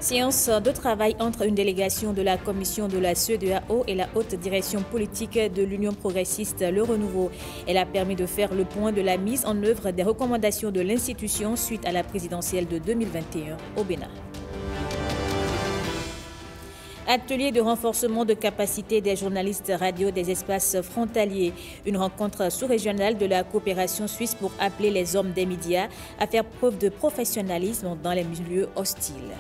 Séance de travail entre une délégation de la commission de la CEDEAO et la haute direction politique de l'Union progressiste Le Renouveau. Elle a permis de faire le point de la mise en œuvre des recommandations de l'institution suite à la présidentielle de 2021 au Bénin. Atelier de renforcement de capacité des journalistes radio des espaces frontaliers. Une rencontre sous-régionale de la coopération suisse pour appeler les hommes des médias à faire preuve de professionnalisme dans les milieux hostiles.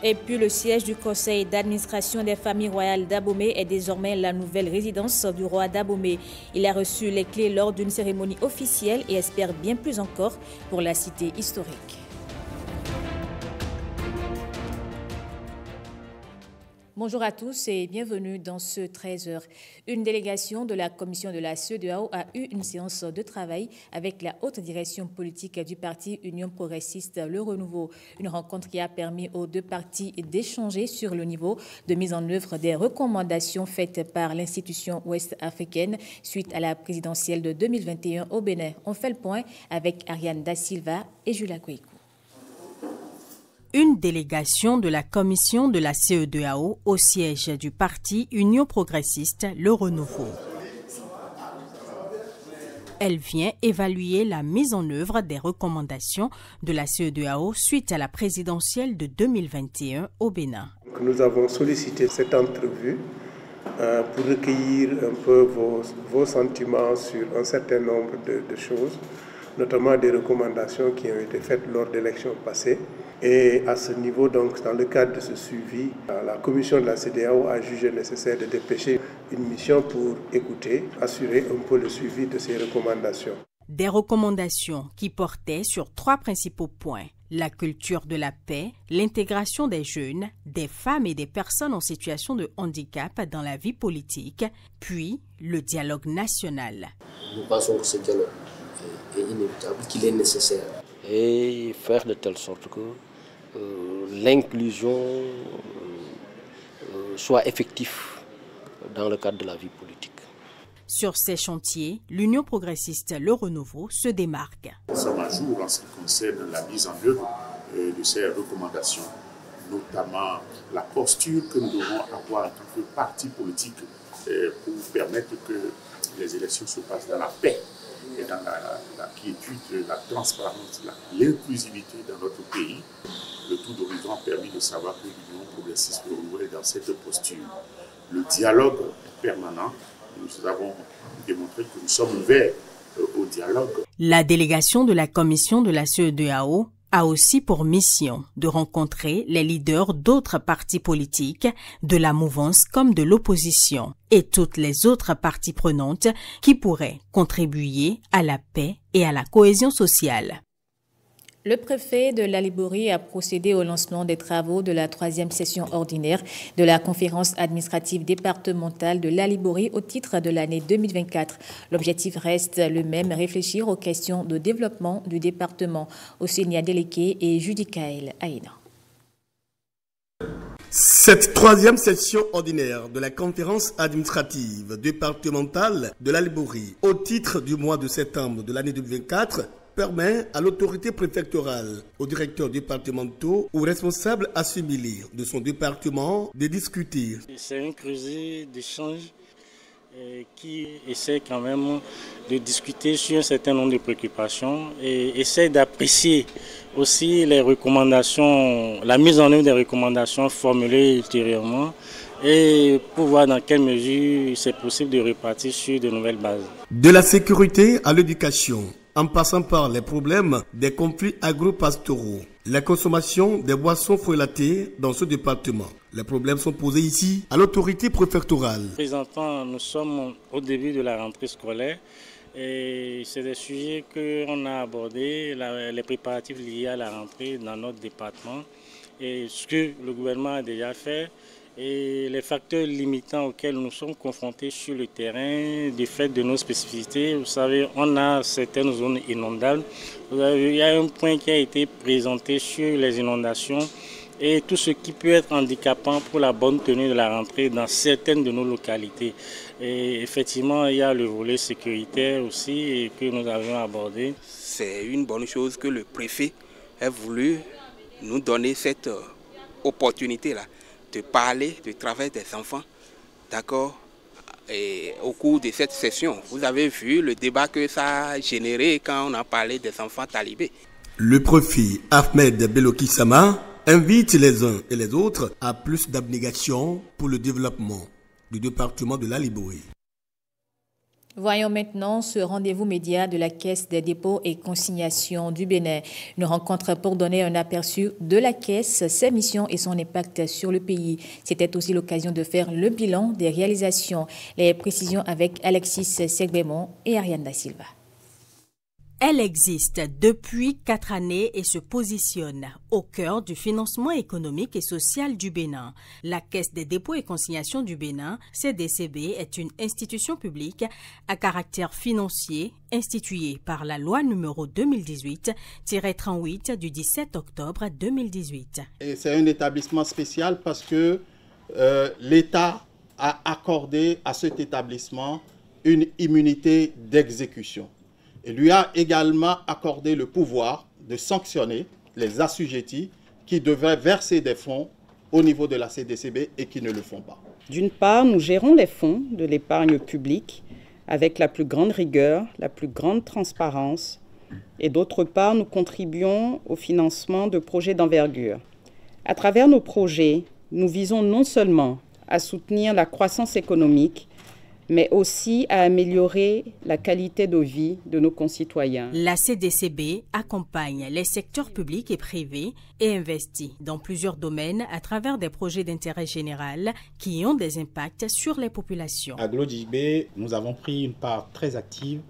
Et puis le siège du conseil d'administration des familles royales d'Abomey est désormais la nouvelle résidence du roi d'Abomey. Il a reçu les clés lors d'une cérémonie officielle et espère bien plus encore pour la cité historique. Bonjour à tous et bienvenue dans ce 13h. Une délégation de la commission de la CEDEAO a eu une séance de travail avec la haute direction politique du parti Union progressiste Le Renouveau. Une rencontre qui a permis aux deux partis d'échanger sur le niveau de mise en œuvre des recommandations faites par l'institution ouest-africaine suite à la présidentielle de 2021 au Bénin. On fait le point avec Ariane Da Silva et Julia Kouikou. Une délégation de la commission de la CEDEAO au siège du parti Union progressiste Le Renouveau. Elle vient évaluer la mise en œuvre des recommandations de la CEDEAO suite à la présidentielle de 2021 au Bénin. Nous avons sollicité cette entrevue pour recueillir un peu vos sentiments sur un certain nombre de choses, notamment des recommandations qui ont été faites lors d'élections passées. Et à ce niveau, donc, dans le cadre de ce suivi, la commission de la CEDEAO a jugé nécessaire de dépêcher une mission pour écouter, assurer un peu le suivi de ces recommandations. Des recommandations qui portaient sur trois principaux points: la culture de la paix, l'intégration des jeunes, des femmes et des personnes en situation de handicap dans la vie politique, puis le dialogue national. Nous pensons que ce dialogue est inévitable, qu'il est nécessaire. Et faire de telle sorte que l'inclusion soit effective dans le cadre de la vie politique. Sur ces chantiers, l'Union progressiste Le Renouveau se démarque. Nous sommes à jour en ce qui concerne la mise en œuvre de ces recommandations, notamment la posture que nous devons avoir en tant que parti politique pour permettre que les élections se passent dans la paix et dans la quiétude, la transparence, l'inclusivité dans notre pays. Le tour d'horizon a permis de savoir que l'Union progressiste Le Renouveau est dans cette posture. Le dialogue est permanent. Nous avons démontré que nous sommes ouverts au dialogue. La délégation de la commission de la CEDEAO a aussi pour mission de rencontrer les leaders d'autres partis politiques, de la mouvance comme de l'opposition, et toutes les autres parties prenantes qui pourraient contribuer à la paix et à la cohésion sociale. Le préfet de la Liborie a procédé au lancement des travaux de la 3e session ordinaire de la conférence administrative départementale de la Liborie au titre de l'année 2024. L'objectif reste le même, réfléchir aux questions de développement du département. Ossenia Deleke et Judicaël Aïna. Cette 3e session ordinaire de la conférence administrative départementale de la Liborie au titre du mois de septembre de l'année 2024 permet à l'autorité préfectorale, aux directeurs départementaux ou responsables assimilés de son département de discuter. C'est un creuset d'échanges qui essaie quand même de discuter sur un certain nombre de préoccupations et essaie d'apprécier aussi les recommandations, la mise en œuvre des recommandations formulées ultérieurement et pour voir dans quelle mesure c'est possible de repartir sur de nouvelles bases. De la sécurité à l'éducation, en passant par les problèmes des conflits agro-pastoraux, la consommation des boissons frelatées dans ce département. Les problèmes sont posés ici à l'autorité préfectorale. Présentement, nous sommes au début de la rentrée scolaire et c'est des sujets qu'on a abordés, les préparatifs liés à la rentrée dans notre département et ce que le gouvernement a déjà fait. Et les facteurs limitants auxquels nous sommes confrontés sur le terrain, du fait de nos spécificités. Vous savez, on a certaines zones inondables. Il y a un point qui a été présenté sur les inondations et tout ce qui peut être handicapant pour la bonne tenue de la rentrée dans certaines de nos localités. Et effectivement, il y a le volet sécuritaire aussi que nous avions abordé. C'est une bonne chose que le préfet ait voulu nous donner cette opportunité-là de parler du travail des enfants, d'accord, et au cours de cette session. Vous avez vu le débat que ça a généré quand on a parlé des enfants talibés. Le profit Ahmed Bello Kissama invite les uns et les autres à plus d'abnégation pour le développement du département de la Liborie. Voyons maintenant ce rendez-vous média de la Caisse des dépôts et consignations du Bénin. Une rencontre pour donner un aperçu de la Caisse, ses missions et son impact sur le pays. C'était aussi l'occasion de faire le bilan des réalisations. Les précisions avec Alexis Segbemon et Ariane Da Silva. Elle existe depuis 4 années et se positionne au cœur du financement économique et social du Bénin. La Caisse des dépôts et consignations du Bénin, CDCB, est une institution publique à caractère financier instituée par la loi numéro 2018-38 du 17 octobre 2018. Et c'est un établissement spécial parce que l'État a accordé à cet établissement une immunité d'exécution. Il lui a également accordé le pouvoir de sanctionner les assujettis qui devraient verser des fonds au niveau de la CDCB et qui ne le font pas. D'une part, nous gérons les fonds de l'épargne publique avec la plus grande rigueur, la plus grande transparence. Et d'autre part, nous contribuons au financement de projets d'envergure. À travers nos projets, nous visons non seulement à soutenir la croissance économique, mais aussi à améliorer la qualité de vie de nos concitoyens. La CDCB accompagne les secteurs publics et privés et investit dans plusieurs domaines à travers des projets d'intérêt général qui ont des impacts sur les populations. À GLODJB, nous avons pris une part très active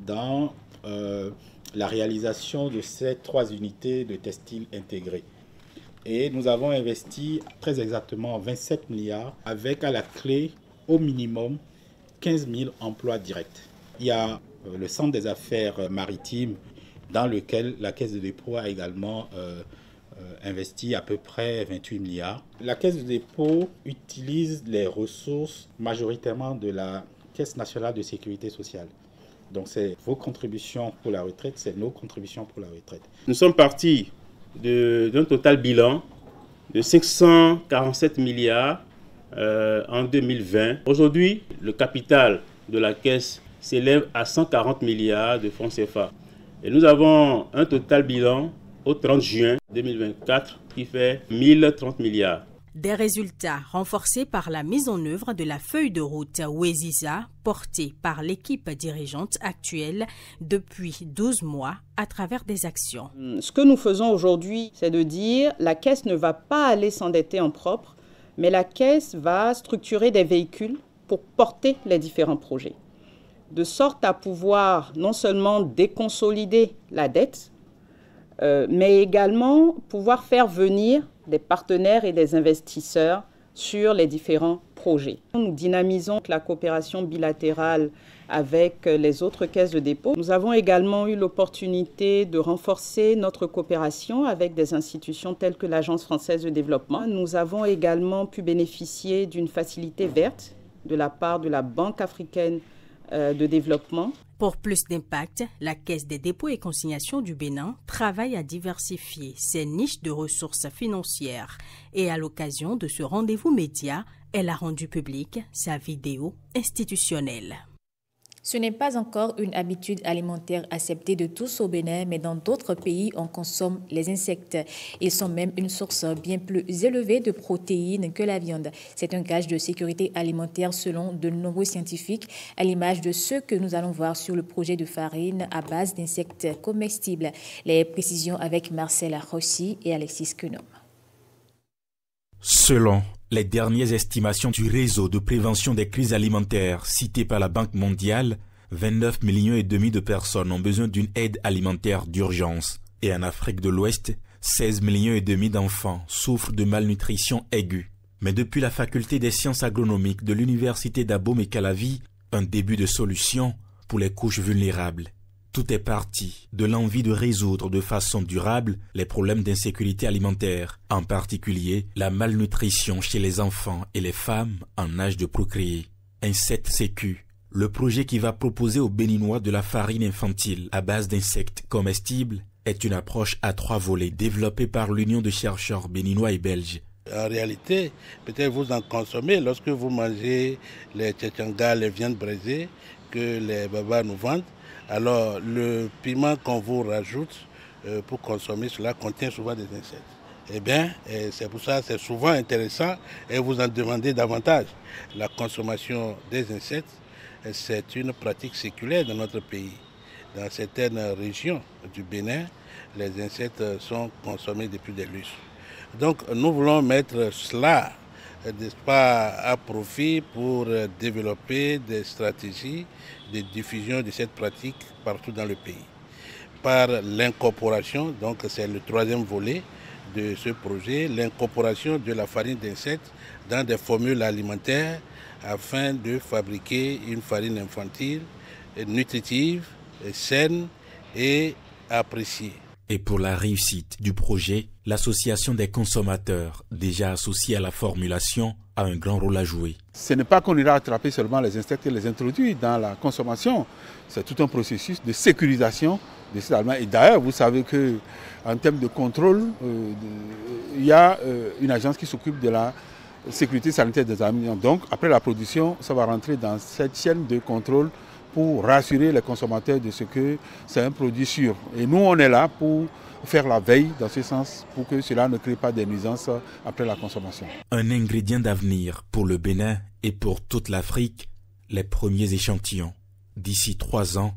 dans la réalisation de ces 3 unités de textile intégrés. Et nous avons investi très exactement 27 milliards avec à la clé au minimum 15 000 emplois directs. Il y a le centre des affaires maritimes dans lequel la Caisse de dépôt a également investi à peu près 28 milliards. La Caisse de dépôt utilise les ressources majoritairement de la Caisse nationale de sécurité sociale. Donc c'est vos contributions pour la retraite, c'est nos contributions pour la retraite. Nous sommes partis d'un total bilan de 547 milliards en 2020. Aujourd'hui, le capital de la Caisse s'élève à 140 milliards de francs CFA. Et nous avons un total bilan au 30 juin 2024 qui fait 1030 milliards. Des résultats renforcés par la mise en œuvre de la feuille de route Weziza, portée par l'équipe dirigeante actuelle depuis 12 mois à travers des actions. Ce que nous faisons aujourd'hui, c'est de dire la Caisse ne va pas aller s'endetter en propre, mais la Caisse va structurer des véhicules pour porter les différents projets, de sorte à pouvoir non seulement déconsolider la dette, mais également pouvoir faire venir des partenaires et des investisseurs sur les différents projets. Nous dynamisons la coopération bilatérale avec les autres caisses de dépôt. Nous avons également eu l'opportunité de renforcer notre coopération avec des institutions telles que l'Agence française de développement. Nous avons également pu bénéficier d'une facilité verte de la part de la Banque africaine de développement. Pour plus d'impact, la Caisse des dépôts et consignations du Bénin travaille à diversifier ses niches de ressources financières. Et à l'occasion de ce rendez-vous média, elle a rendu publique sa vidéo institutionnelle. Ce n'est pas encore une habitude alimentaire acceptée de tous au Bénin, mais dans d'autres pays, on consomme les insectes. Ils sont même une source bien plus élevée de protéines que la viande. C'est un gage de sécurité alimentaire selon de nombreux scientifiques, à l'image de ceux que nous allons voir sur le projet de farine à base d'insectes comestibles. Les précisions avec Marcel Rossi et Alexis Kunom. Selon les dernières estimations du réseau de prévention des crises alimentaires cité par la Banque mondiale, 29,5 millions de personnes ont besoin d'une aide alimentaire d'urgence. Et en Afrique de l'Ouest, 16,5 millions d'enfants souffrent de malnutrition aiguë. Mais depuis la faculté des sciences agronomiques de l'université d'Abomey-Calavi, un début de solution pour les couches vulnérables. Tout est parti de l'envie de résoudre de façon durable les problèmes d'insécurité alimentaire, en particulier la malnutrition chez les enfants et les femmes en âge de procréer. Insectes Sécu, le projet qui va proposer aux Béninois de la farine infantile à base d'insectes comestibles, est une approche à 3 volets développée par l'Union de chercheurs béninois et belges. En réalité, peut-être vous en consommez lorsque vous mangez les tchétchangas, les viandes braisées que les babas nous vendent. Alors le piment qu'on vous rajoute pour consommer cela contient souvent des insectes. Eh bien, c'est pour ça que c'est souvent intéressant et vous en demandez davantage. La consommation des insectes, c'est une pratique séculaire dans notre pays. Dans certaines régions du Bénin, les insectes sont consommés depuis des lustres. Donc nous voulons mettre cela à profit pour développer des stratégies de diffusion de cette pratique partout dans le pays. Par l'incorporation, donc c'est le 3e volet de ce projet, l'incorporation de la farine d'insectes dans des formules alimentaires afin de fabriquer une farine infantile, nutritive, saine et appréciée. Et pour la réussite du projet, l'association des consommateurs, déjà associée à la formulation, a un grand rôle à jouer. Ce n'est pas qu'on ira attraper seulement les insectes et les introduire dans la consommation. C'est tout un processus de sécurisation de ces aliments. Et d'ailleurs, vous savez qu'en termes de contrôle, il y a une agence qui s'occupe de la sécurité sanitaire des aliments. Donc, après la production, ça va rentrer dans cette chaîne de contrôle pour rassurer les consommateurs de ce que c'est un produit sûr. Et nous, on est là pour faire la veille dans ce sens, pour que cela ne crée pas des nuisances après la consommation. Un ingrédient d'avenir pour le Bénin et pour toute l'Afrique, les premiers échantillons, d'ici 3 ans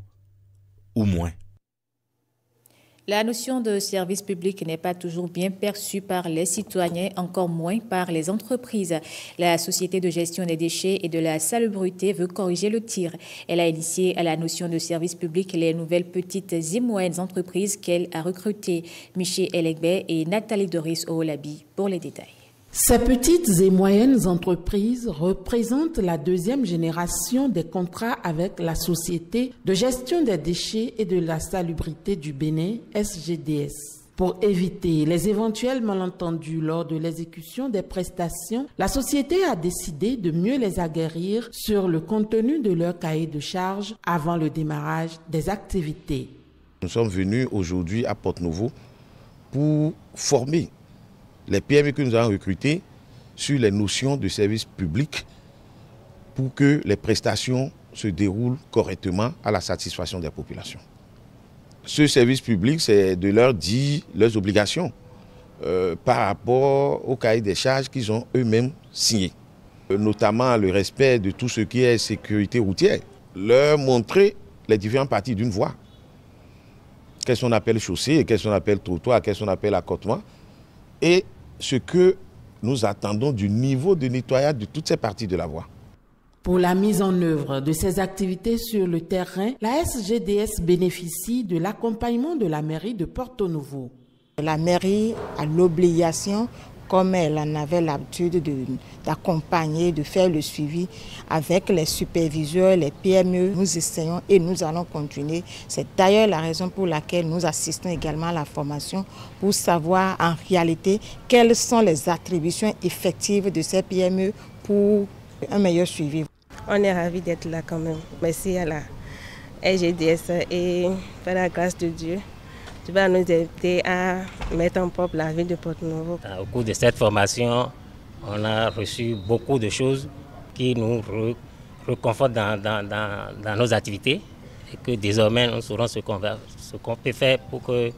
ou moins. La notion de service public n'est pas toujours bien perçue par les citoyens, encore moins par les entreprises. La Société de gestion des déchets et de la salubrité veut corriger le tir. Elle a initié à la notion de service public les nouvelles petites et moyennes entreprises qu'elle a recrutées. Miché Elegbe et Nathalie Doris Oolabi pour les détails. Ces petites et moyennes entreprises représentent la 2e génération des contrats avec la Société de gestion des déchets et de la salubrité du Bénin, SGDS. Pour éviter les éventuels malentendus lors de l'exécution des prestations, la société a décidé de mieux les aguerrir sur le contenu de leur cahier de charges avant le démarrage des activités. Nous sommes venus aujourd'hui à Porte-Nouveau pour former les PME que nous avons recrutés sur les notions de service public pour que les prestations se déroulent correctement à la satisfaction des populations. Ce service public, c'est de leur dire leurs obligations par rapport au cahier des charges qu'ils ont eux-mêmes signé, notamment le respect de tout ce qui est sécurité routière, leur montrer les différentes parties d'une voie, qu'est-ce qu'on appelle chaussée, qu'est-ce qu'on appelle trottoir, qu'est-ce qu'on appelle accotement, et ce que nous attendons du niveau de nettoyage de toutes ces parties de la voie. Pour la mise en œuvre de ces activités sur le terrain, la SGDS bénéficie de l'accompagnement de la mairie de Porto-Novo. La mairie a l'obligation, comme elle en avait l'habitude d'accompagner, de faire le suivi avec les superviseurs, les PME. Nous essayons et nous allons continuer. C'est d'ailleurs la raison pour laquelle nous assistons également à la formation pour savoir en réalité quelles sont les attributions effectives de ces PME pour un meilleur suivi. On est ravis d'être là quand même. Merci à la SGDS et par la grâce de Dieu, tu vas nous aider à mettre en propre la ville de Porto-Novo. Au cours de cette formation, on a reçu beaucoup de choses qui nous reconfortent dans nos activités et que désormais nous saurons ce qu'on peut faire pour que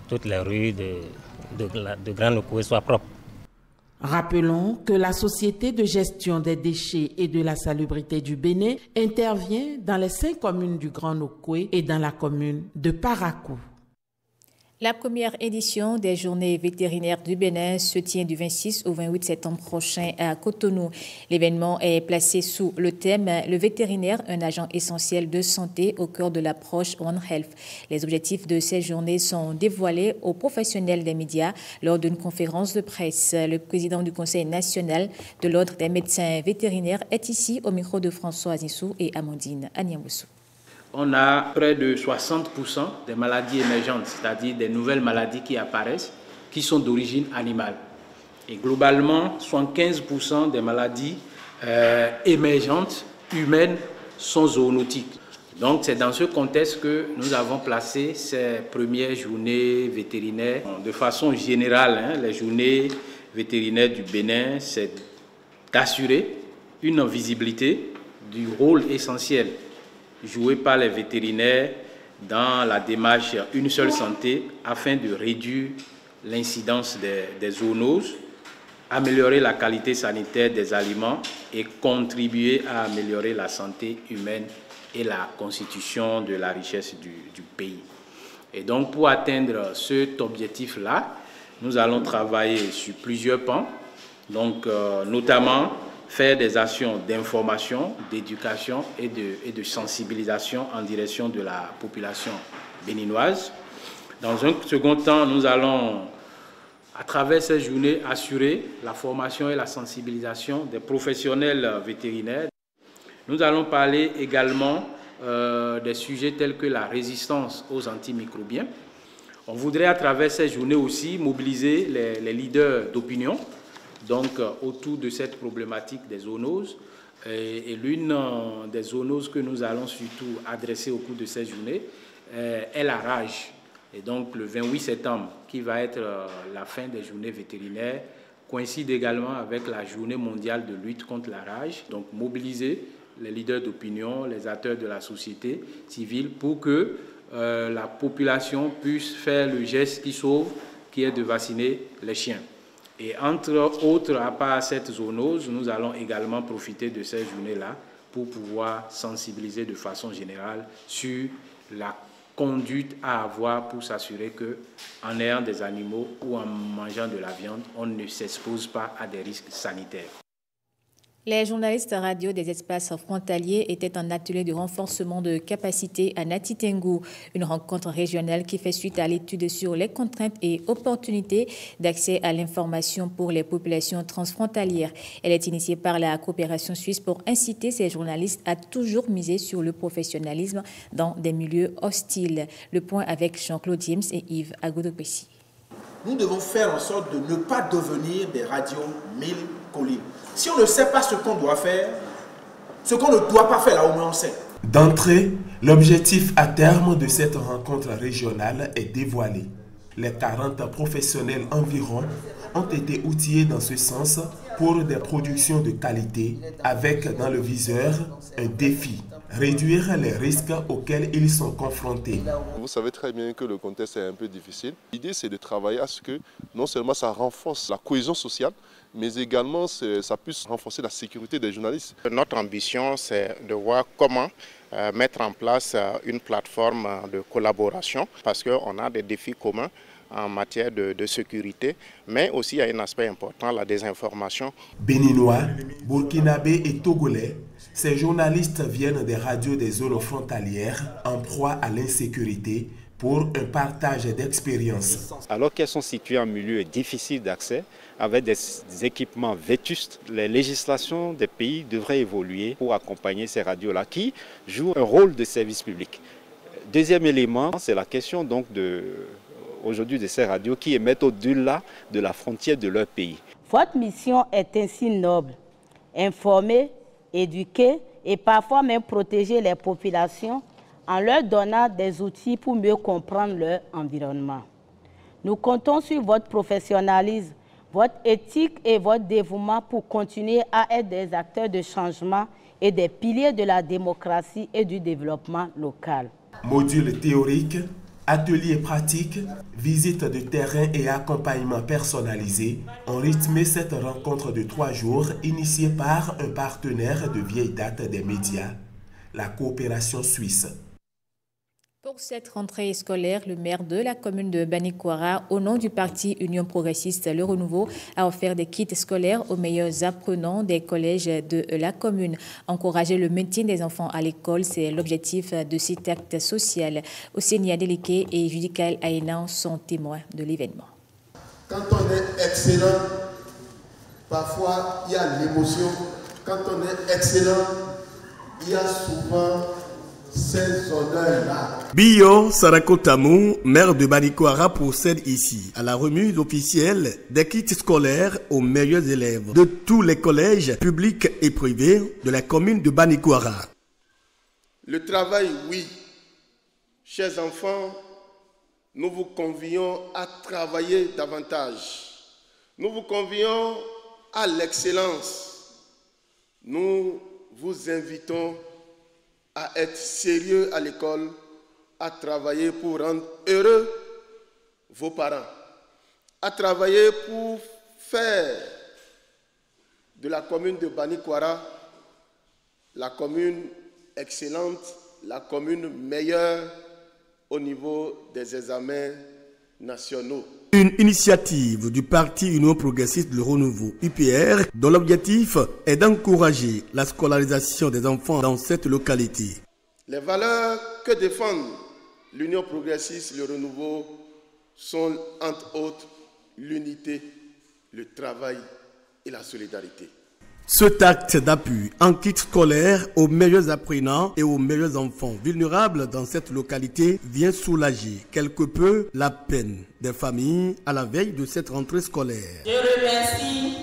toutes les rues de Grand Okoué soient propres. Rappelons que la Société de gestion des déchets et de la salubrité du Bénin intervient dans les 5 communes du Grand Okoué et dans la commune de Parakou. La première édition des Journées vétérinaires du Bénin se tient du 26 au 28 septembre prochain à Cotonou. L'événement est placé sous le thème « Le vétérinaire, un agent essentiel de santé au cœur de l'approche One Health ». Les objectifs de ces journées sont dévoilés aux professionnels des médias lors d'une conférence de presse. Le président du Conseil national de l'Ordre des médecins vétérinaires est ici au micro de François Azissou et Amandine Agnamoussou. On a près de 60% des maladies émergentes, c'est-à-dire des nouvelles maladies qui apparaissent, qui sont d'origine animale. Et globalement, 75% des maladies émergentes humaines sont zoonotiques. Donc c'est dans ce contexte que nous avons placé ces premières journées vétérinaires. De façon générale, les journées vétérinaires du Bénin, c'est d'assurer une visibilité du rôle essentiel joué par les vétérinaires dans la démarche Une seule santé afin de réduire l'incidence des zoonoses, améliorer la qualité sanitaire des aliments et contribuer à améliorer la santé humaine et la constitution de la richesse du pays. Et donc pour atteindre cet objectif-là, nous allons travailler sur plusieurs pans, donc notamment faire des actions d'information, d'éducation et de sensibilisation en direction de la population béninoise. Dans un second temps, nous allons, à travers ces journées, assurer la formation et la sensibilisation des professionnels vétérinaires. Nous allons parler également des sujets tels que la résistance aux antimicrobiens. On voudrait à travers ces journées aussi mobiliser les leaders d'opinion donc autour de cette problématique des zoonoses. Et l'une des zoonoses que nous allons surtout adresser au cours de ces journées est la rage. Et donc le 28 septembre, qui va être la fin des journées vétérinaires, coïncide également avec la journée mondiale de lutte contre la rage. Donc mobiliser les leaders d'opinion, les acteurs de la société civile pour que la population puisse faire le geste qui sauve, qui est de vacciner les chiens. Et entre autres, à part cette zoonose, nous allons également profiter de ces journées-là pour pouvoir sensibiliser de façon générale sur la conduite à avoir pour s'assurer qu'en ayant des animaux ou en mangeant de la viande, on ne s'expose pas à des risques sanitaires. Les journalistes radio des espaces frontaliers étaient en atelier de renforcement de capacité à Nati Tengou, une rencontre régionale qui fait suite à l'étude sur les contraintes et opportunités d'accès à l'information pour les populations transfrontalières. Elle est initiée par la coopération suisse pour inciter ces journalistes à toujours miser sur le professionnalisme dans des milieux hostiles. Le point avec Jean-Claude James et Yves Agodopessi. Nous devons faire en sorte de ne pas devenir des radios mille collines. Si on ne sait pas ce qu'on doit faire, ce qu'on ne doit pas faire, là au moins on sait. D'entrée, l'objectif à terme de cette rencontre régionale est dévoilé. Les 40 professionnels environ ont été outillés dans ce sens pour des productions de qualité avec dans le viseur un défi. Réduire les risques auxquels ils sont confrontés. Vous savez très bien que le contexte est un peu difficile. L'idée, c'est de travailler à ce que non seulement ça renforce la cohésion sociale, mais également ça puisse renforcer la sécurité des journalistes. Notre ambition, c'est de voir comment mettre en place une plateforme de collaboration parce qu'on a des défis communs en matière de sécurité, mais aussi il y a un aspect important, la désinformation. Béninois, burkinabés et togolais, ces journalistes viennent des radios des zones frontalières en proie à l'insécurité pour un partage d'expériences. Alors qu'elles sont situées en milieu difficile d'accès, avec des équipements vétustes, les législations des pays devraient évoluer pour accompagner ces radios-là qui jouent un rôle de service public. Deuxième élément, c'est la question donc aujourd'hui de ces radios qui émettent au-delà de la frontière de leur pays. Votre mission est ainsi noble, informer, éduquer et parfois même protéger les populations en leur donnant des outils pour mieux comprendre leur environnement. Nous comptons sur votre professionnalisme, votre éthique et votre dévouement pour continuer à être des acteurs de changement et des piliers de la démocratie et du développement local. Modules théoriques, ateliers pratiques, visites de terrain et accompagnement personnalisé ont rythmé cette rencontre de 3 jours initiée par un partenaire de vieille date des médias, la coopération suisse. Pour cette rentrée scolaire, le maire de la commune de Banikwara, au nom du parti Union progressiste Le Renouveau, a offert des kits scolaires aux meilleurs apprenants des collèges de la commune. Encourager le maintien des enfants à l'école, c'est l'objectif de cet acte social. Ousseini Adeleke et Judicaël Aïnan sont témoins de l'événement. Quand on est excellent, parfois il y a l'émotion. Quand on est excellent, il y a souvent ces honneurs-là. Bio Sarakotamou, maire de Banikwara, procède ici à la remise officielle des kits scolaires aux meilleurs élèves de tous les collèges publics et privés de la commune de Banikwara. Le travail, oui. Chers enfants, nous vous convions à travailler davantage. Nous vous convions à l'excellence. Nous vous invitons à être sérieux à l'école, à travailler pour rendre heureux vos parents, à travailler pour faire de la commune de Banikwara la commune excellente, la commune meilleure au niveau des examens nationaux. Une initiative du Parti Union Progressiste Le Renouveau, UPR, dont l'objectif est d'encourager la scolarisation des enfants dans cette localité. Les valeurs que défendent l'Union Progressiste Le Renouveau sont entre autres l'unité, le travail et la solidarité. Cet acte d'appui en kit scolaire aux meilleurs apprenants et aux meilleurs enfants vulnérables dans cette localité vient soulager quelque peu la peine des familles à la veille de cette rentrée scolaire. Je remercie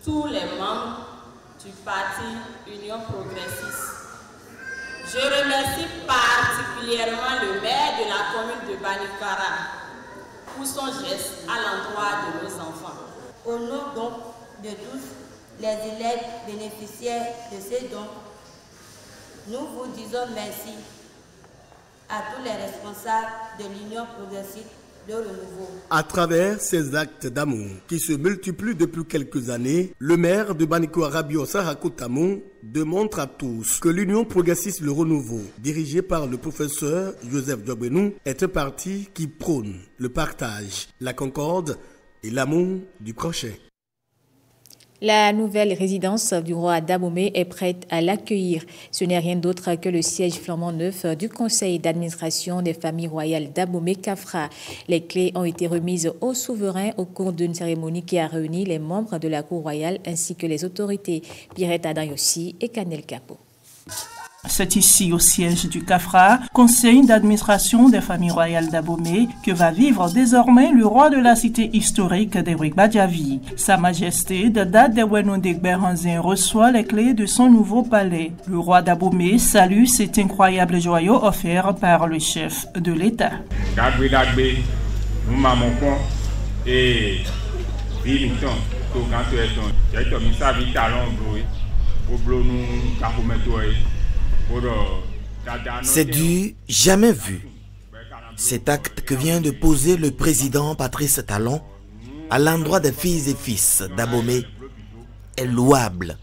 tous les membres du Parti Union Progressiste. Je remercie particulièrement le maire de la commune de Banikwara pour son geste à l'endroit de nos enfants. Au nom donc de tous les élèves bénéficiaires de ces dons, nous vous disons merci à tous les responsables de l'Union Progressiste Le Renouveau. À travers ces actes d'amour qui se multiplient depuis quelques années, le maire de Banikwara Biosa Hakotamon démontre à tous que l'Union Progressiste Le Renouveau, dirigée par le professeur Joseph Diogbenou, est un parti qui prône le partage, la concorde et l'amour du prochain. La nouvelle résidence du roi d'Abomey est prête à l'accueillir. Ce n'est rien d'autre que le siège flambant neuf du conseil d'administration des familles royales d'Abomey-Kafra. Les clés ont été remises au souverain au cours d'une cérémonie qui a réuni les membres de la cour royale ainsi que les autorités. Pierrette Adayossi et Canel Capo. C'est ici, au siège du CAFRA, conseil d'administration des familles royales d'Abomey, que va vivre désormais le roi de la cité historique d'Eric Badjavi. Sa Majesté, Dada Dewenu Degberanzin, reçoit les clés de son nouveau palais. Le roi d'Abomey salue cet incroyable joyau offert par le chef de l'État. C'est du jamais vu. Cet acte que vient de poser le président Patrice Talon à l'endroit des filles et fils d'Abomey est louable.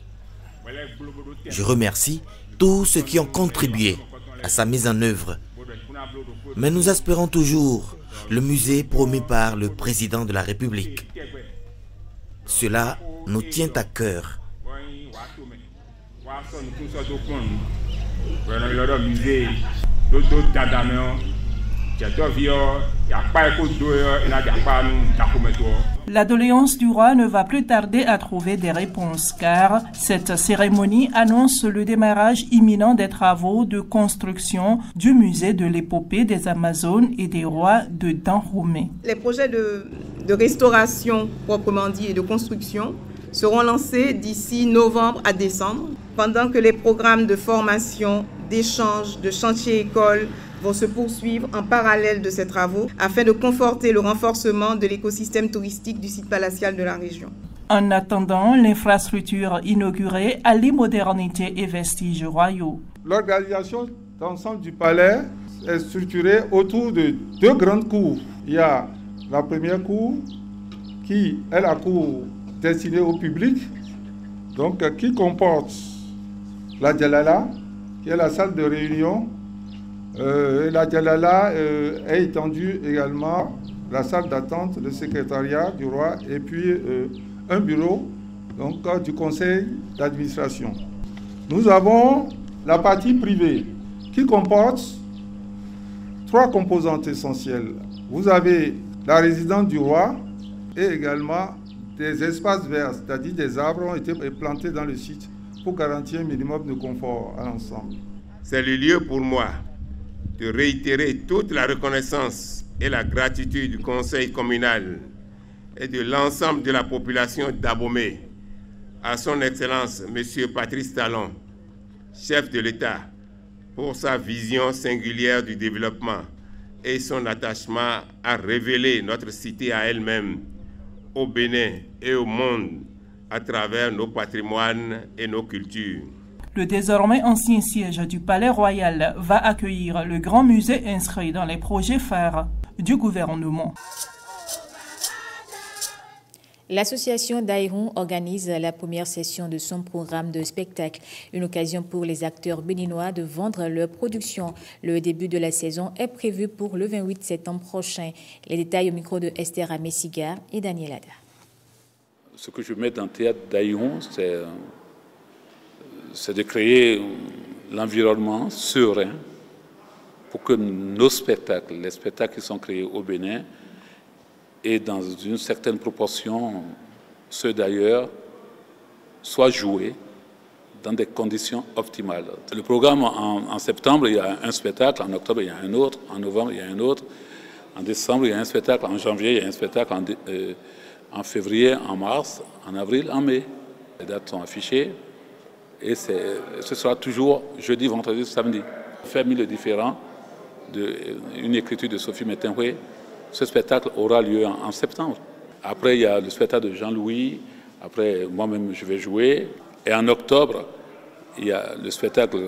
Je remercie tous ceux qui ont contribué à sa mise en œuvre. Mais nous espérons toujours le musée promis par le président de la République. Cela nous tient à cœur. La doléance du roi ne va plus tarder à trouver des réponses car cette cérémonie annonce le démarrage imminent des travaux de construction du musée de l'épopée des Amazones et des rois de Dahomey. Les projets de restauration proprement dit et de construction seront lancés d'ici novembre à décembre, pendant que les programmes de formation, d'échange, de chantier-école vont se poursuivre en parallèle de ces travaux afin de conforter le renforcement de l'écosystème touristique du site palatial de la région. En attendant, l'infrastructure inaugurée allie modernité et vestiges royaux. L'organisation d'ensemble du palais est structurée autour de deux grandes cours. Il y a la première cour qui est la cour destinée au public, donc qui comporte la Djalala, qui est la salle de réunion. La Djalala est étendue également la salle d'attente, le secrétariat du roi et puis un bureau donc, du conseil d'administration. Nous avons la partie privée qui comporte trois composantes essentielles. Vous avez la résidence du roi et également des espaces verts, c'est-à-dire des arbres ont été plantés dans le site pour garantir un minimum de confort à l'ensemble. C'est le lieu pour moi de réitérer toute la reconnaissance et la gratitude du conseil communal et de l'ensemble de la population d'Abomey à son Excellence M. Patrice Talon, chef de l'État, pour sa vision singulière du développement et son attachement à révéler notre cité à elle-même, au Bénin et au monde, à travers nos patrimoines et nos cultures. Le désormais ancien siège du Palais Royal va accueillir le grand musée inscrit dans les projets phares du gouvernement. L'association d'Aïron organise la première session de son programme de spectacle, une occasion pour les acteurs béninois de vendre leur production. Le début de la saison est prévu pour le 28 septembre prochain. Les détails au micro de Esther Amessiga et Daniel Ada. Ce que je mets dans le théâtre d'Aïron, c'est de créer l'environnement serein pour que nos spectacles, les spectacles qui sont créés au Bénin, et dans une certaine proportion, ceux d'ailleurs, soient joués dans des conditions optimales. Le programme, en septembre, il y a un spectacle, en octobre, il y a un autre, en novembre, il y a un autre, en décembre, il y a un spectacle, en janvier, il y a un spectacle, en février, en mars, en avril, en mai. Les dates sont affichées et ce sera toujours jeudi, vendredi, samedi. Faire mille différents d'une écriture de Sophie Métenoué. Ce spectacle aura lieu en septembre. Après, il y a le spectacle de Jean-Louis. Après, moi-même, je vais jouer. Et en octobre, il y a le spectacle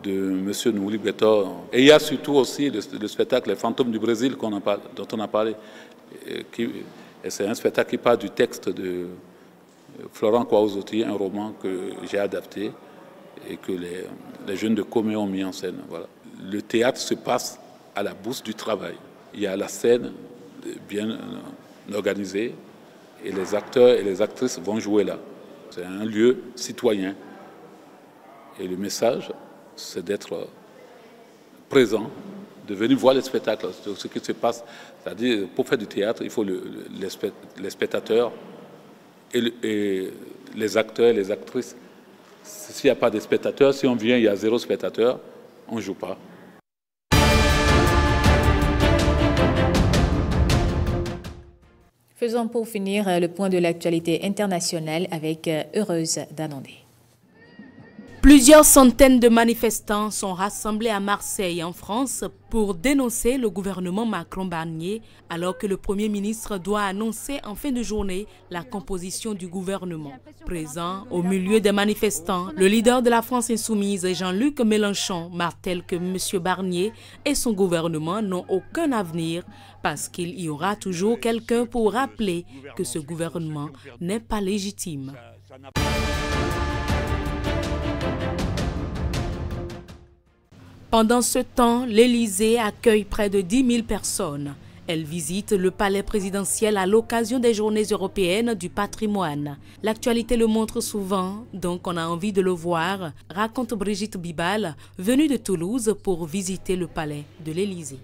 de M. Nouli Beto. Et il y a surtout aussi le spectacle Les Fantômes du Brésil dont on a parlé. Et c'est un spectacle qui part du texte de Florent Kouaouzoti, un roman que j'ai adapté et que les jeunes de Comé ont mis en scène. Voilà. Le théâtre se passe à la Bourse du Travail. Il y a la scène bien organisée et les acteurs et les actrices vont jouer là. C'est un lieu citoyen. Et le message, c'est d'être présent, de venir voir les spectacles, ce qui se passe. C'est-à-dire, pour faire du théâtre, il faut les spectateurs et les acteurs et les actrices. S'il n'y a pas de spectateurs, si on vient, il y a 0 spectateur, on ne joue pas. Faisons pour finir le point de l'actualité internationale avec Heureuse Danandé. Plusieurs centaines de manifestants sont rassemblés à Marseille, en France, pour dénoncer le gouvernement Macron-Barnier, alors que le Premier ministre doit annoncer en fin de journée la composition du gouvernement. Présent au milieu des manifestants, le leader de la France insoumise, Jean-Luc Mélenchon, martèle que M. Barnier et son gouvernement n'ont aucun avenir parce qu'il y aura toujours quelqu'un pour rappeler que ce gouvernement n'est pas légitime. Pendant ce temps, l'Élysée accueille près de 10 000 personnes. Elle visite le palais présidentiel à l'occasion des Journées européennes du patrimoine. L'actualité le montre souvent, donc on a envie de le voir, raconte Brigitte Bibal, venue de Toulouse pour visiter le palais de l'Élysée.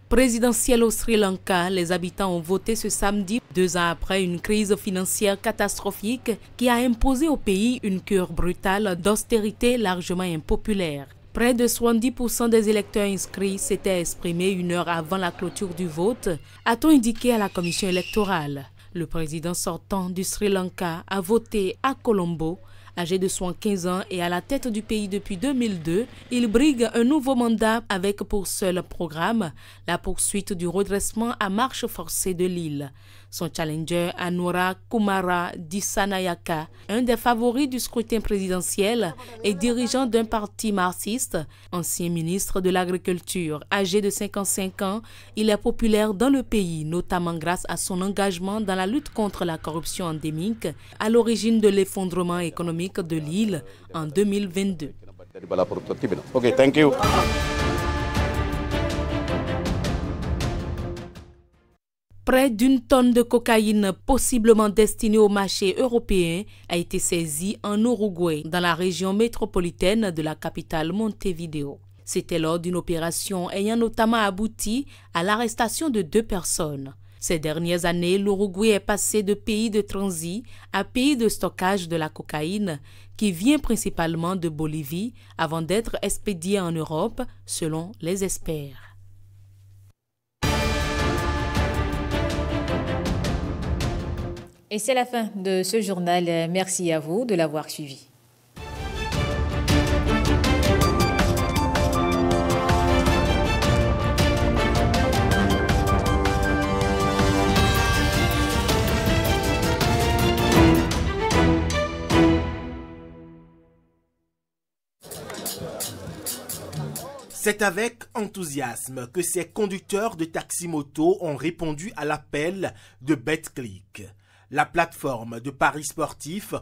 Présidentielle au Sri Lanka, les habitants ont voté ce samedi, 2 ans après une crise financière catastrophique qui a imposé au pays une cure brutale d'austérité largement impopulaire. Près de 70% des électeurs inscrits s'étaient exprimés 1 heure avant la clôture du vote, a-t-on indiqué à la commission électorale. Le président sortant du Sri Lanka a voté à Colombo. Âgé de 75 ans et à la tête du pays depuis 2002, il brigue un nouveau mandat avec pour seul programme la poursuite du redressement à marche forcée de l'île. Son challenger, Anura Kumara Dissanayaka, un des favoris du scrutin présidentiel et dirigeant d'un parti marxiste, ancien ministre de l'Agriculture, âgé de 55 ans, il est populaire dans le pays, notamment grâce à son engagement dans la lutte contre la corruption endémique, à l'origine de l'effondrement économique de l'île en 2022. Okay, thank you. Près d'une tonne de cocaïne possiblement destinée au marché européen a été saisie en Uruguay, dans la région métropolitaine de la capitale Montevideo. C'était lors d'une opération ayant notamment abouti à l'arrestation de 2 personnes. Ces dernières années, l'Uruguay est passé de pays de transit à pays de stockage de la cocaïne qui vient principalement de Bolivie avant d'être expédiée en Europe, selon les experts. Et c'est la fin de ce journal. Merci à vous de l'avoir suivi. C'est avec enthousiasme que ces conducteurs de taxi-moto ont répondu à l'appel de BetClick. La plateforme de paris sportifs